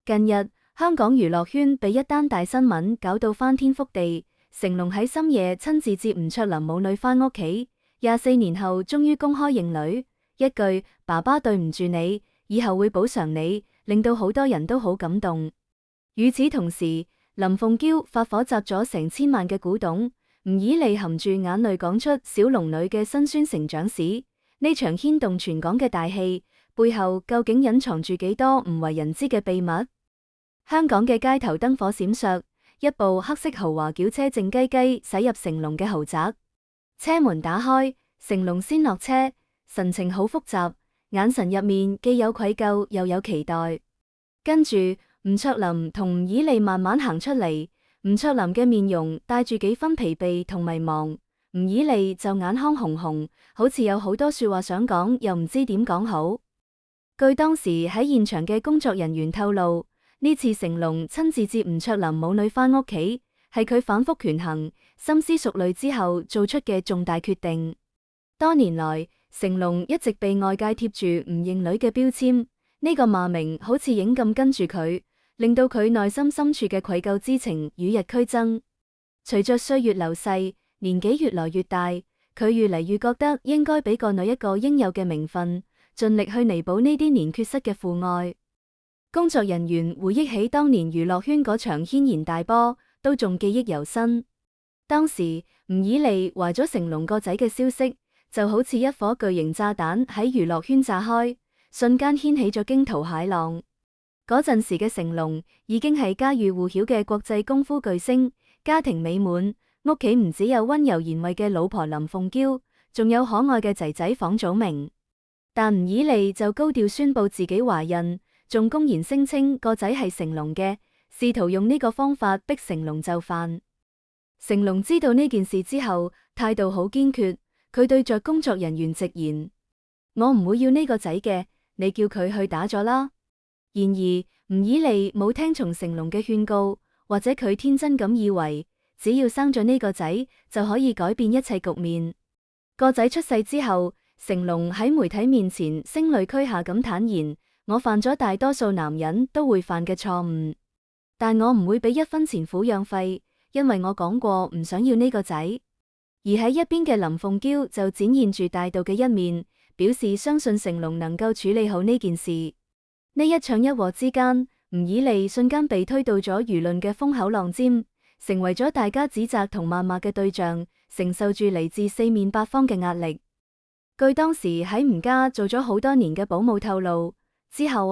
近日，香港娛樂圈被一單大新聞搞到翻天覆地。成龍喺深夜親自接吳卓琳母女返屋企，24年後終於公開認女，一句爸爸對唔住你，以後會補償你，令到好多人都好感動。與此同時，林鳳嬌發火砸咗成千萬嘅古董，吳綺莉含住眼淚講出小龍女嘅辛酸成長史。呢場牽動全港嘅大戲背後，究竟隱藏住幾多唔為人知嘅秘密？香港嘅街頭燈火閃爍，一部黑色豪華轎車靜雞雞駛入成龍嘅豪宅，車門打開，成龍先落車，神情好複雜，眼神入面既有愧疚又有期待。跟住吳卓琳同吳綺莉慢慢行出嚟，吳卓琳嘅面容帶住幾分疲憊同迷茫，吳綺莉就眼眶紅紅，好似有好多說話想講，又唔知點講好。據當時喺現場嘅工作人員透露，呢次成龍親自接吳卓琳母女返屋企，係佢反覆權衡、深思熟慮之後做出嘅重大決定。多年來，成龍一直被外界貼住唔認女嘅標籤，呢個罵名好似影咁跟住佢，令到佢內心深處嘅愧疚之情與日俱增。隨着歲月流逝，年紀越來越大，佢越嚟越覺得應該俾個女一個應有嘅名分，盡力去彌補呢啲年缺失嘅父愛。工作人員回憶起當年娛樂圈嗰場軒然大波，都仲記憶猶新。當時吳綺莉懷咗成龍個仔嘅消息，就好似一顆巨型炸彈喺娛樂圈炸開，瞬間掀起咗驚濤駭浪。嗰陣時嘅成龍已經係家喻戶曉嘅國際功夫巨星，家庭美滿，屋企唔只有溫柔賢惠嘅老婆林鳳嬌，仲有可愛嘅仔仔房祖名。但吳綺莉就高調宣布自己懷孕，仲公然聲稱個仔係成龍嘅，試圖用呢個方法逼成龍就範。成龍知道呢件事之後，態度好堅決，佢對着工作人員直言：我唔會要呢個仔嘅，你叫佢去打咗啦。然而，吳綺莉冇聽從成龍嘅勸告，或者佢天真咁以為，只要生咗呢個仔就可以改變一切局面。個仔出世之後，成龍喺媒體面前聲淚俱下咁坦言：我犯咗大多數男人都會犯嘅錯誤，但我唔會俾1分錢撫養費，因為我講過唔想要呢個仔。而喺一邊嘅林鳳嬌就展現住大度嘅一面，表示相信成龍能夠處理好呢件事。呢一唱一和之間，吳綺莉瞬間被推到咗輿論嘅風口浪尖，成為咗大家指責同謾罵嘅對象，承受住嚟自四面八方嘅壓力。據當時喺吳家做咗好多年嘅保姆透露，之後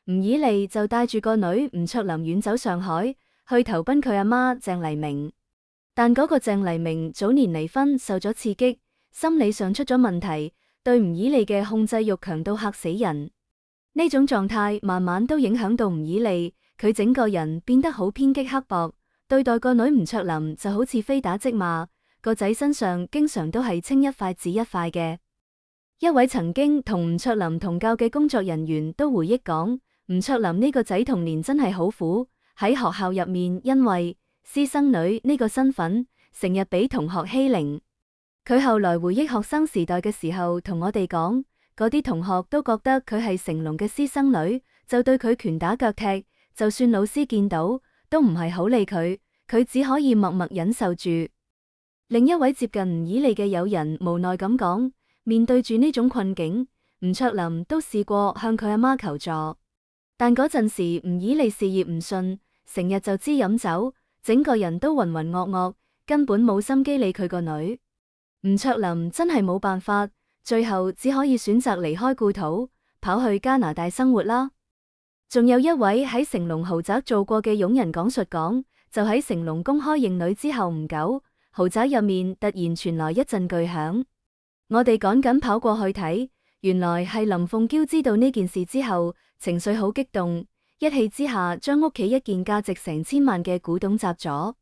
吳綺莉就帶住個女吳卓琳遠走上海，去投奔佢阿媽鄭黎明。但嗰個鄭黎明早年離婚，受咗刺激，心理上出咗問題，對吳綺莉嘅控制欲強到嚇死人。呢種狀態慢慢都影響到吳綺莉，佢整個人變得好偏激刻薄，對待個女吳卓琳就好似非打即罵，個仔身上經常都係青一塊紫一塊嘅。一位曾經同吳卓琳同教嘅工作人員都回憶講，吳卓琳呢個仔童年真係好苦，喺學校入面因為私生女呢個身份，成日俾同學欺凌。佢後來回憶學生時代嘅時候，同我哋講，嗰啲同學都覺得佢係成龍嘅私生女，就對佢拳打腳踢，就算老師見到都唔係好理佢，佢只可以默默忍受住。另一位接近吳綺莉嘅友人無奈咁講，面對住呢種困境，吳卓琳都試過向佢阿媽求助，但嗰陣時吳綺莉事業唔順，成日就知飲酒，整個人都渾渾噩噩，根本冇心機理佢個女。吳卓琳真係冇辦法，最後只可以選擇離開故土，跑去加拿大生活啦。仲有一位喺成龍豪宅做過嘅傭人講述講，就喺成龍公開認女之後唔久，豪宅入面突然傳來一陣巨響。我哋趕緊跑過去睇，原來係林鳳嬌知道呢件事之後，情緒好激動，一氣之下將屋企一件價值成千萬嘅古董砸咗。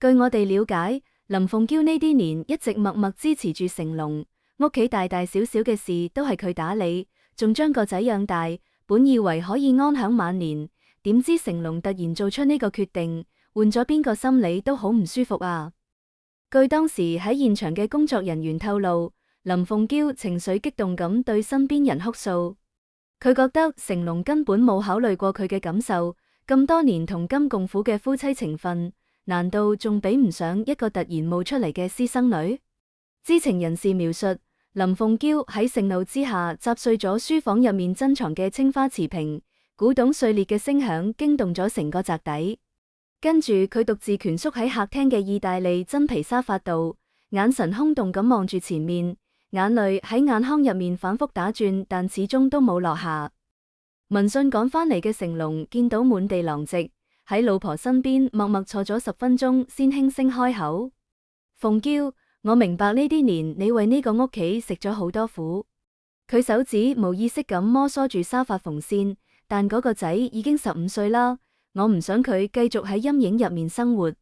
據我哋了解，林鳳嬌呢啲年一直默默支持住成龍，屋企大大小小嘅事都係佢打理，仲將個仔養大，本以為可以安享晚年，點知成龍突然做出呢個決定，換咗邊個心理都好唔舒服啊！據當時喺現場嘅工作人員透露，林鳳嬌情緒激動咁對身邊人哭訴，佢覺得成龍根本冇考慮過佢嘅感受，咁多年同甘共苦嘅夫妻情分，難道仲比唔上一個突然冒出嚟嘅私生女？知情人士描述，林鳳嬌喺盛怒之下砸碎咗書房入面珍藏嘅青花瓷瓶，古董碎裂嘅聲響驚動咗成個宅邸。跟住佢獨自蜷縮喺客廳嘅意大利真皮沙發度，眼神空洞咁望住前面，眼淚喺眼眶入面反覆打轉，但始終都冇落下。聞訊趕返嚟嘅成龍見到滿地狼藉，喺老婆身邊默默坐咗10分鐘，先輕聲開口：鳳嬌，我明白呢啲年你為呢個屋企食咗好多苦。佢手指無意識咁摩挲住沙發縫線，但嗰個仔已經15歲啦，我唔想佢繼續喺陰影入面生活。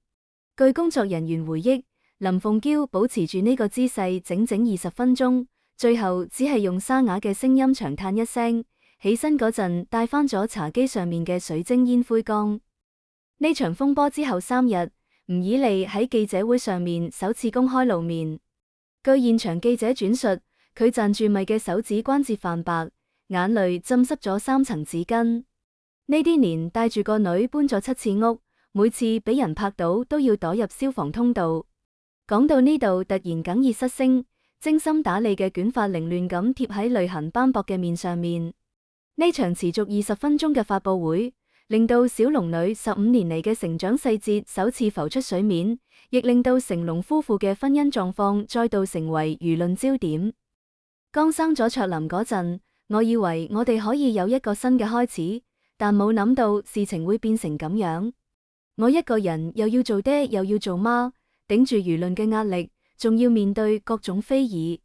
據工作人員回憶，林鳳嬌保持住呢個姿勢整整20分鐘，最後只係用沙啞嘅聲音長嘆一聲，起身嗰陣帶翻咗茶几上面嘅水晶煙灰缸。呢場風波之後3日，吳綺莉喺記者會上面首次公開露面。據現場記者轉述，佢攢住咪嘅手指關節泛白，眼淚浸濕咗3層紙巾。呢啲年帶住個女搬咗7次屋，每次俾人拍到都要躲入消防通道。講到呢度突然哽咽失聲，精心打理嘅捲髮凌亂咁貼喺淚痕斑駁嘅面上面。呢場持續20分鐘嘅發佈會，令到小龍女15年嚟嘅成長細節首次浮出水面，亦令到成龍夫婦嘅婚姻狀況再度成為輿論焦點。剛生咗卓林嗰陣，我以為我哋可以有一個新嘅開始，但冇諗到事情會變成咁樣。我一個人又要做爹又要做媽，頂住輿論嘅壓力，仲要面對各種非議。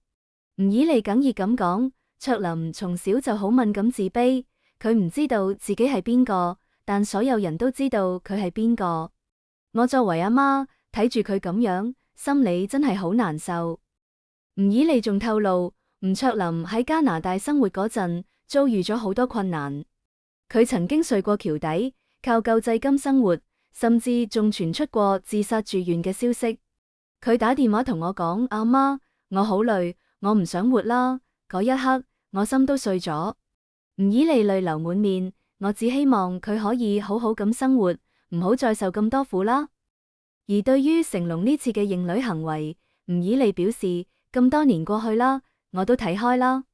吳綺莉哽咽咁講，卓林從小就好敏感自卑，佢唔知道自己係邊個，但所有人都知道佢係邊個。我作為阿媽，睇住佢咁樣，心裏真係好難受。吳綺莉仲透露，吳卓林喺加拿大生活嗰陣，遭遇咗好多困難。佢曾經睡過橋底，靠救濟金生活，甚至仲傳出過自殺住院嘅消息。佢打電話同我講：阿媽，我好累，我唔想活啦。嗰一刻，我心都碎咗。吳綺莉淚流滿面，我只希望佢可以好好咁生活，唔好再受咁多苦啦。而對於成龍呢次嘅認女行為，吳綺莉表示：咁多年過去啦，我都睇開啦，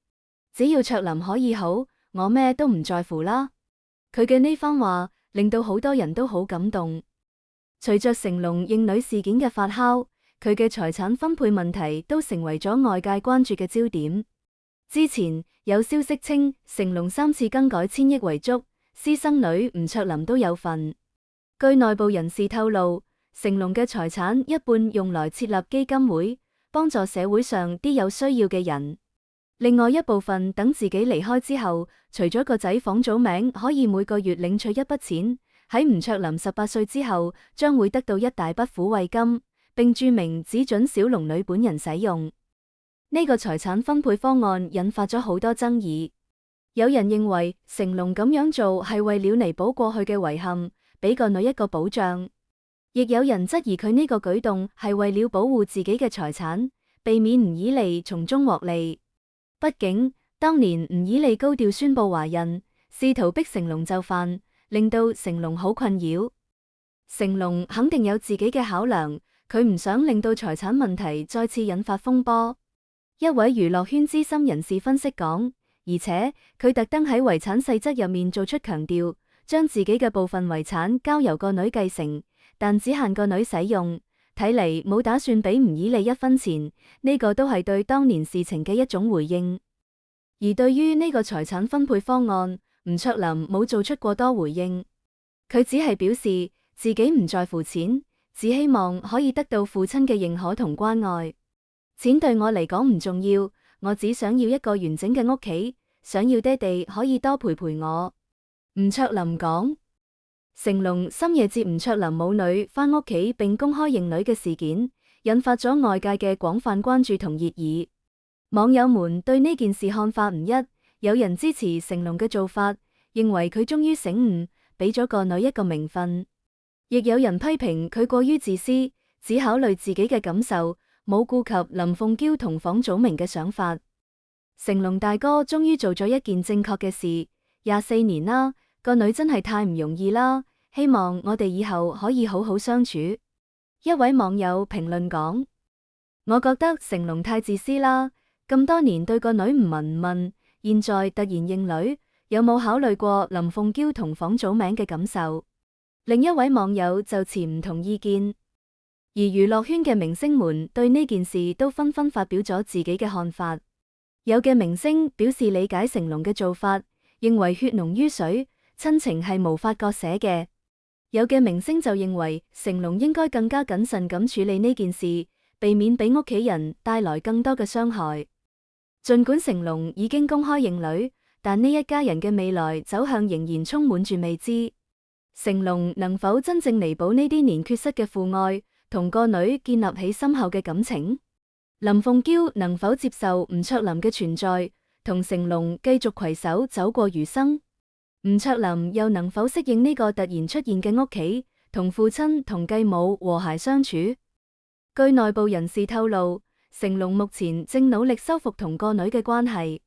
只要卓林可以好，我咩都唔在乎啦。佢嘅呢番話令到好多人都好感動。隨着成龍認女事件嘅發酵，佢嘅財產分配問題都成為咗外界關注嘅焦點。之前有消息稱，成龍3次更改千億遺囑，私生女吳卓林都有份。據內部人士透露，成龍嘅財產一半用來設立基金會，幫助社會上啲有需要嘅人。另外一部分等自己離開之後，除咗個仔房祖名可以每個月領取一筆錢，喺吳卓林18歲之後，將會得到一大筆撫慰金，並注明只准小龍女本人使用。呢個財產分配方案引發咗好多爭議。有人認為成龍咁樣做係為了彌補過去嘅遺憾，俾個女一個保障。亦有人質疑佢呢個舉動係為了保護自己嘅財產，避免吳綺莉從中獲利。畢竟當年吳綺莉高調宣布懷孕，試圖逼成龍就範，令到成龍好困擾。成龍肯定有自己嘅考量，佢唔想令到財產問題再次引發風波。一位娛樂圈資深人士分析講，而且佢特登喺遺產細則入面做出強調，將自己嘅部分遺產交由個女繼承，但只限個女使用。睇嚟冇打算俾吳綺莉1分錢，呢個都係對當年事情嘅一種回應。而對於呢個財產分配方案，吳卓林冇做出過多回應，佢只係表示自己唔在乎錢，只希望可以得到父親嘅認可同關愛。錢對我嚟講唔重要，我只想要一個完整嘅屋企，想要爹哋可以多陪陪我。吳卓林講。成龍深夜接吳卓林母女返屋企並公開認女嘅事件，引發咗外界嘅廣泛關注同熱議。網友們對呢件事看法唔一，有人支持成龍嘅做法，認為佢終於醒悟，俾咗個女一個名分；亦有人批評佢過於自私，只考慮自己嘅感受，冇顧及林鳳嬌同房祖名嘅想法。成龍大哥終於做咗一件正確嘅事，24年啦，個女真係太唔容易啦。希望我哋以後可以好好相處。一位網友評論講：我覺得成龍太自私啦，咁多年對個女唔聞唔問，現在突然認女，有冇考慮過林鳳嬌同房祖名嘅感受？另一位網友就持唔同意見。而娛樂圈嘅明星們對呢件事都紛紛發表咗自己嘅看法。有嘅明星表示理解成龍嘅做法，認為血濃於水，親情係無法割捨嘅。有嘅明星就認為成龍應該更加謹慎咁處理呢件事，避免俾屋企人帶來更多嘅傷害。儘管成龍已經公開認女，但呢一家人嘅未來走向仍然充滿住未知。成龍能否真正彌補呢啲年缺失嘅父愛，同個女建立起深厚嘅感情？林鳳嬌能否接受吳卓林嘅存在，同成龍繼續攜手走過餘生？吳卓林又能否適應呢個突然出現嘅屋企，同父親同繼母和諧相處？據內部人士透露，成龍目前正努力修復同個女嘅關係，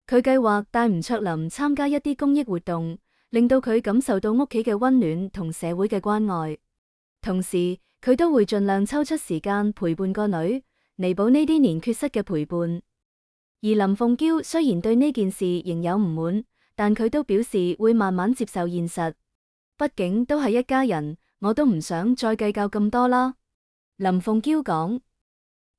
佢計劃帶吳卓林參加一啲公益活動，令到佢感受到屋企嘅溫暖同社會嘅關愛。同時，佢都會盡量抽出時間陪伴個女，彌補呢啲年缺失嘅陪伴。而林鳳嬌雖然對呢件事仍有唔滿，但佢都表示會慢慢接受現實。畢竟都係一家人，我都唔想再計較咁多啦。林鳳嬌講。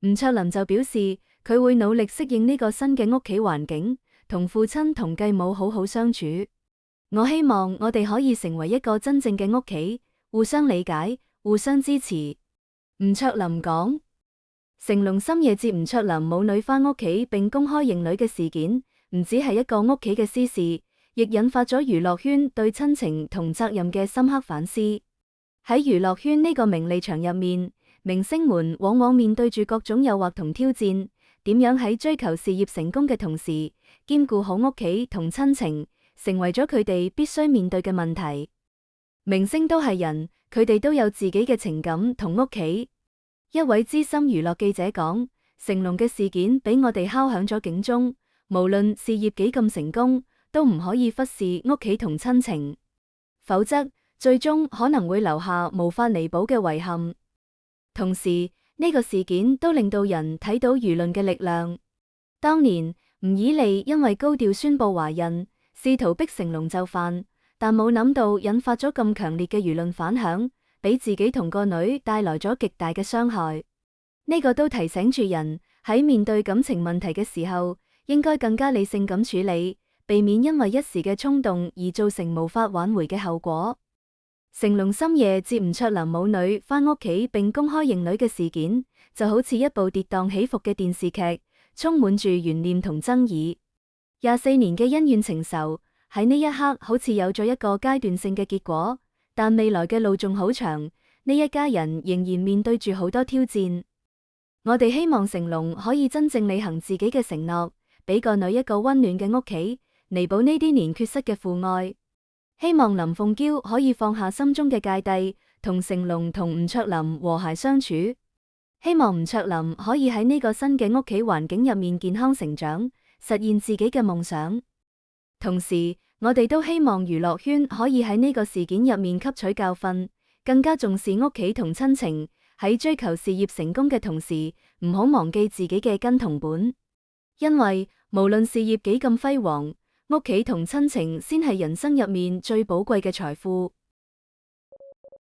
吳卓林就表示佢會努力適應呢個新嘅屋企環境，同父親同繼母好好相處。我希望我哋可以成為一個真正嘅屋企，互相理解，互相支持。吳卓林講。成龍深夜接吳卓林母女返屋企並公開認女嘅事件，唔只係一個屋企嘅私事，亦引發咗娛樂圈對親情同責任嘅深刻反思。喺娛樂圈呢個名利場入面，明星們往往面對住各種誘惑同挑戰，點樣喺追求事業成功嘅同時，兼顧好屋企同親情，成為咗佢哋必須面對嘅問題。明星都係人，佢哋都有自己嘅情感同屋企。一位資深娛樂記者講：成龍嘅事件俾我哋敲響咗警鐘，無論事業幾咁成功，都唔可以忽視屋企同親情，否則最終可能會留下無法彌補嘅遺憾。同時，呢個事件都令到人睇到輿論嘅力量。當年吳綺莉因為高調宣布懷孕，試圖逼成龍就範，但冇諗到引發咗咁強烈嘅輿論反響，俾自己同個女帶來咗極大嘅傷害。呢個都提醒住人喺面對感情問題嘅時候，應該更加理性咁處理，避免因為一時嘅衝動而造成無法挽回嘅後果。成龍深夜接吳卓林母女返屋企並公開認女嘅事件，就好似一部跌宕起伏嘅電視劇，充滿住懸念同爭議。24年嘅恩怨情仇喺呢一刻好似有咗一個階段性嘅結果，但未來嘅路仲好長，呢一家人仍然面對住好多挑戰。我哋希望成龍可以真正履行自己嘅承諾，俾個女一個溫暖嘅屋企，彌補呢啲年缺失嘅父愛。希望林鳳嬌可以放下心中嘅芥蒂，同成龍同吳卓林和諧相處。希望吳卓林可以喺呢個新嘅屋企環境入面健康成長，實現自己嘅夢想。同時，我哋都希望娛樂圈可以喺呢個事件入面吸取教訓，更加重視屋企同親情，喺追求事業成功嘅同時，唔好忘記自己嘅根同本。因為無論事業幾咁輝煌，屋企同親情先係人生入面最寶貴嘅財富。